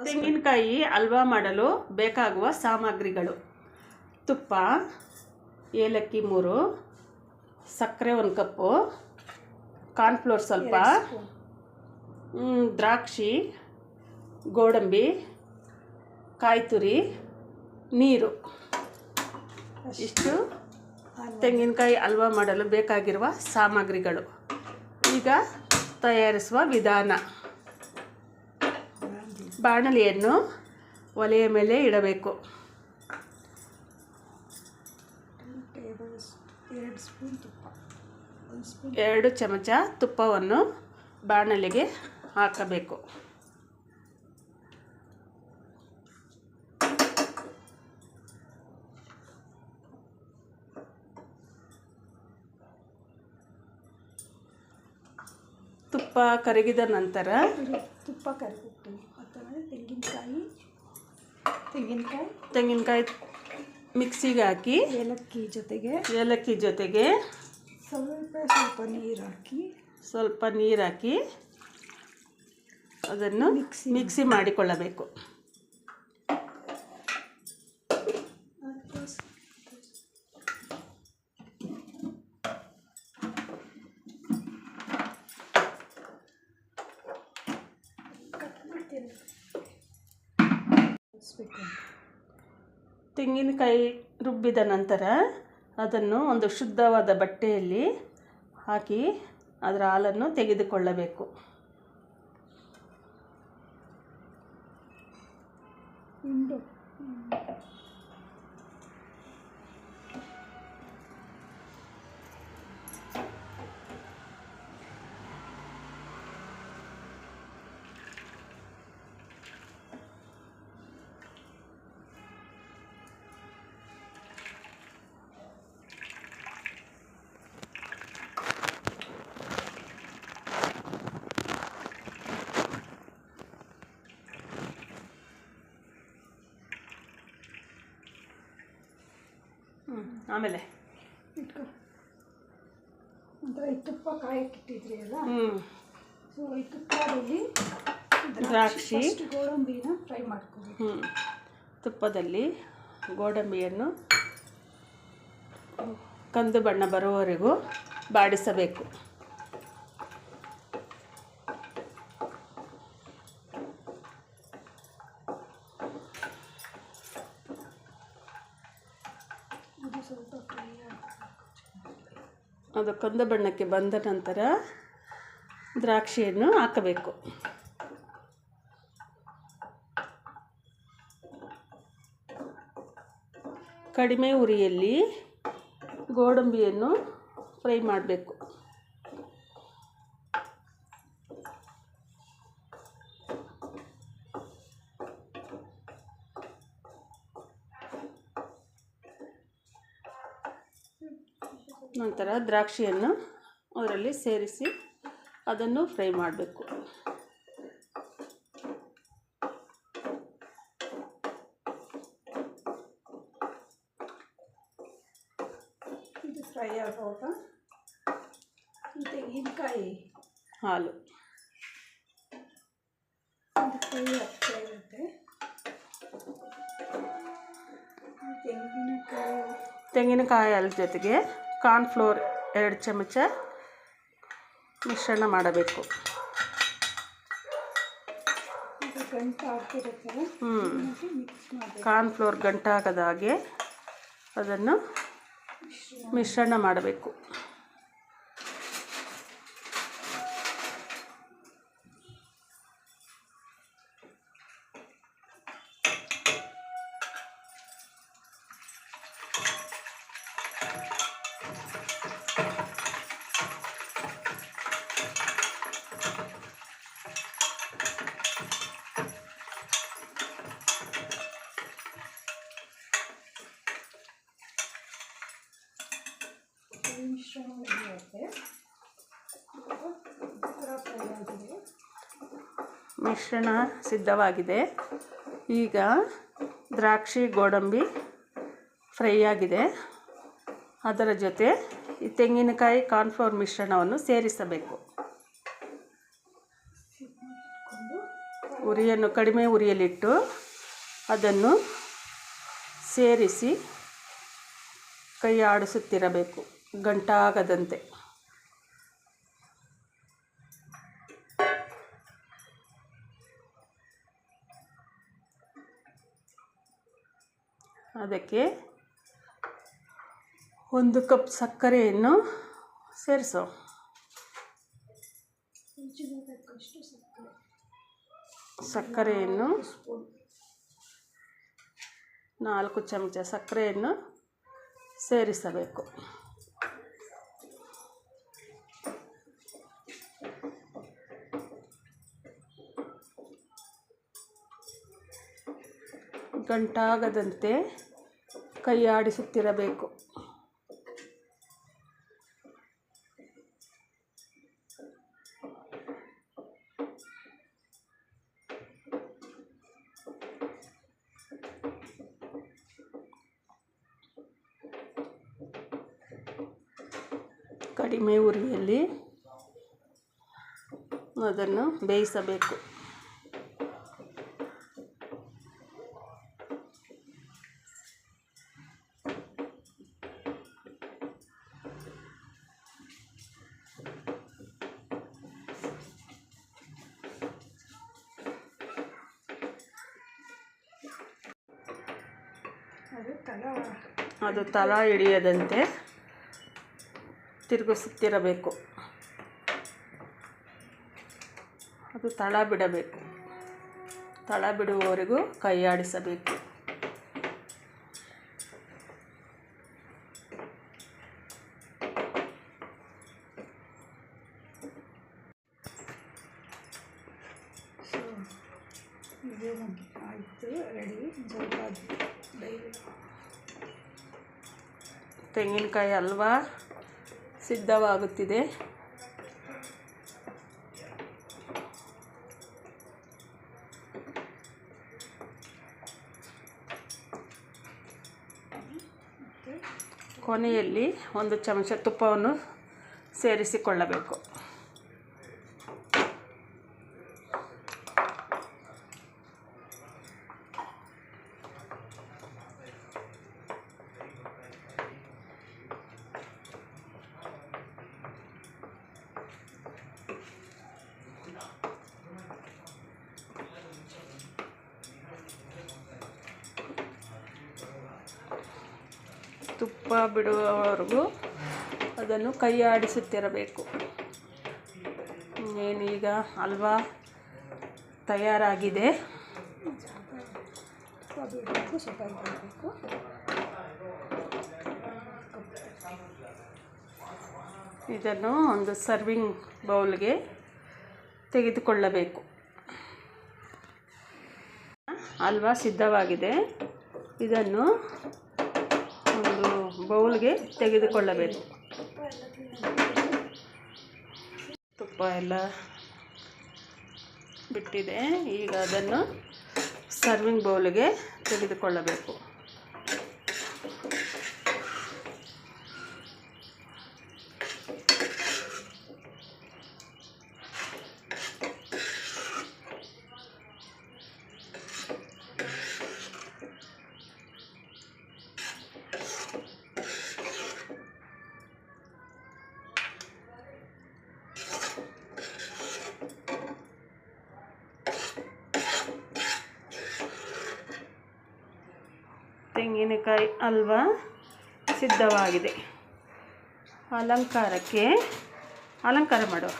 ತೆಂಗಿನಕಾಯಿ ಹಲ್ವಾ ಮಾಡಲು ಬೇಕಾಗುವ ಸಾಮಗ್ರಿಗಳು: ತುಪ್ಪ, ಏಲಕ್ಕಿ 3, ಸಕ್ಕರೆ 1 ಕಪ್ಪು, ಕಾರ್ನ್ಫ್ಲೋರ್ ಸ್ವಲ್ಪ, ದ್ರಾಕ್ಷಿ, ಗೋಡಂಬಿ, ಕಾಯಿ ತುರಿ, ನೀರು. ಇಷ್ಟು ತೆಂಗಿನಕಾಯಿ ಹಲ್ವಾ ಮಾಡಲು ಬೇಕಾಗಿರುವ ಸಾಮಗ್ರಿಗಳು. ಈಗ ತಯಾರಿಸುವ ವಿಧಾನ: ಬಾಣಲೆಯನ್ನು ಒಲೆಯ ಮೇಲೆ ಇಡಬೇಕು. 2 ಚಮಚ ತುಪ್ಪವನ್ನು ಬಾಣಲೆಗೆ ಹಾಕಬೇಕು. ತುಪ್ಪ ಕರಗಿದ ನಂತರ ತೆಂಗಿನಕಾಯಿ ಮಿಕ್ಸಿಗೆ ಹಾಕಿ ಏಲಕ್ಕಿ ಜೊತೆಗೆ ಸ್ವಲ್ಪ ನೀರು ಹಾಕಿ ಅದನ್ನು ಮಿಕ್ಸಿ ಮಾಡಿಕೊಳ್ಳಬೇಕು. ತೆಂಗಿನಕಾಯಿ ರುಬ್ಬಿದ ನಂತರ ಅದನ್ನು ಒಂದು ಶುದ್ಧವಾದ ಬಟ್ಟೆಯಲ್ಲಿ ಹಾಕಿ ಅದರ ಹಾಲನ್ನು ತೆಗೆದುಕೊಳ್ಳಬೇಕು. ಆಮೇಲೆ ಇಟ್ಕೊ ಒಂಥರ ಈ ತುಪ್ಪ ಕಾಯಕ್ಕಿಟ್ಟಿದ್ರಿ ಅಲ್ಲ, ಸೊ ಈ ತುಪ್ಪದಲ್ಲಿ ದ್ರಾಕ್ಷಿ ಗೋಡಂಬಿನ ಫ್ರೈ ಮಾಡ್ಕೋಬೇಕು. ತುಪ್ಪದಲ್ಲಿ ಗೋಡಂಬಿಯನ್ನು ಕಂದು ಬಣ್ಣ ಬರುವವರೆಗೂ ಬಾಡಿಸಬೇಕು. ಅದು ಕಂದು ಬಣ್ಣಕ್ಕೆ ಬಂದ ನಂತರ ದ್ರಾಕ್ಷಿಯನ್ನು ಹಾಕಬೇಕು. ಕಡಿಮೆ ಉರಿಯಲ್ಲಿ ಗೋಡಂಬಿಯನ್ನು ಫ್ರೈ ಮಾಡಬೇಕು. ನಂತರ ದ್ರಾಕ್ಷಿಯನ್ನು ಅದರಲ್ಲಿ ಸೇರಿಸಿ ಅದನ್ನು ಫ್ರೈ ಮಾಡಬೇಕು. ಇದು ಫ್ರೈ ಆಗುವಾಗ ತೆಂಗಿನಕಾಯಿ ಹಾಲು ಫ್ರೈ ಆಗ್ತಾ ಇರುತ್ತೆ. ತೆಂಗಿನಕಾಯಿ ಹಾಲು ಜೊತೆಗೆ ಕಾರ್ನ್ಫ್ಲೋರ್ 2 ಚಮಚ ಮಿಶ್ರಣ ಮಾಡಬೇಕು. ಕಾರ್ನ್ಫ್ಲೋರ್ ಗಂಟಾಗದ ಹಾಗೆ ಅದನ್ನು ಮಿಶ್ರಣ ಮಾಡಬೇಕು. ಮಿಶ್ರಣ ಸಿದ್ಧವಾಗಿದೆ. ಈಗ ದ್ರಾಕ್ಷಿ ಗೋಡಂಬಿ ಫ್ರೈ ಆಗಿದೆ. ಅದರ ಜೊತೆ ಈ ತೆಂಗಿನಕಾಯಿ ಕಾರ್ನ್ಫ್ಲೋರ್ ಮಿಶ್ರಣವನ್ನು ಸೇರಿಸಬೇಕು. ಉರಿಯನ್ನು ಕಡಿಮೆ ಉರಿಯಲ್ಲಿಟ್ಟು ಅದನ್ನು ಸೇರಿಸಿ ಕೈ ಆಡಿಸುತ್ತಿರಬೇಕು ಗಂಟಾಗದಂತೆ. ಅದಕ್ಕೆ 1 ಕಪ್ ಸಕ್ಕರೆಯನ್ನು ಸೇರಿಸೋ. ಸಕ್ಕರೆಯನ್ನು 4 ಚಮಚ ಸಕ್ಕರೆಯನ್ನು ಸೇರಿಸಬೇಕು. ಗಂಟಾಗದಂತೆ ಕೈ ಆಡಿಸುತ್ತಿರಬೇಕು. ಕಡಿಮೆ ಉರಿಯಲ್ಲಿ ಅದನ್ನು ಬೇಯಿಸಬೇಕು. ಅದು ತಳ ಹಿಡಿಯದಂತೆ ತಿರುಗಿಸುತ್ತಿರಬೇಕು. ಅದು ತಳ ಬಿಡಬೇಕು. ತಳ ಬಿಡುವವರೆಗೂ ಕೈ ಆಡಿಸಬೇಕು. ಇದೇ ಆಯಿತು, ರೆಡಿ. ಸ್ವಲ್ಪ ತೆಂಗಿನಕಾಯಿ ಹಲ್ವಾ ಸಿದ್ಧವಾಗುತ್ತಿದೆ. ಕೊನೆಯಲ್ಲಿ 1 ಚಮಚ ತುಪ್ಪವನ್ನು ಸೇರಿಸಿಕೊಳ್ಳಬೇಕು. ತುಪ್ಪ ಬಿಡುವವರೆಗೂ ಅದನ್ನು ಕೈ ಆಡಿಸುತ್ತಿರಬೇಕು. ಏನೀಗ ಹಲ್ವಾ ತಯಾರಾಗಿದೆ. ಇದನ್ನು ಒಂದು ಸರ್ವಿಂಗ್ ಬೌಲ್ಗೆ ತೆಗೆದುಕೊಳ್ಳಬೇಕು. ಹಲ್ವಾ ಸಿದ್ಧವಾಗಿದೆ. ಇದನ್ನು ಒಂದು ಬೌಲ್ಗೆ ತೆಗೆದುಕೊಳ್ಳಬೇಕು. ತುಪ್ಪ ಎಲ್ಲ ಬಿಟ್ಟಿದೆ. ಈಗ ಅದನ್ನು ಸರ್ವಿಂಗ್ ಬೌಲ್ಗೆ ತೆಗೆದುಕೊಳ್ಳಬೇಕು. ತೆಂಗಿನಕಾಯಿ ಹಲ್ವಾ ಸಿದ್ಧವಾಗಿದೆ. ಅಲಂಕಾರ ಮಾಡುವ.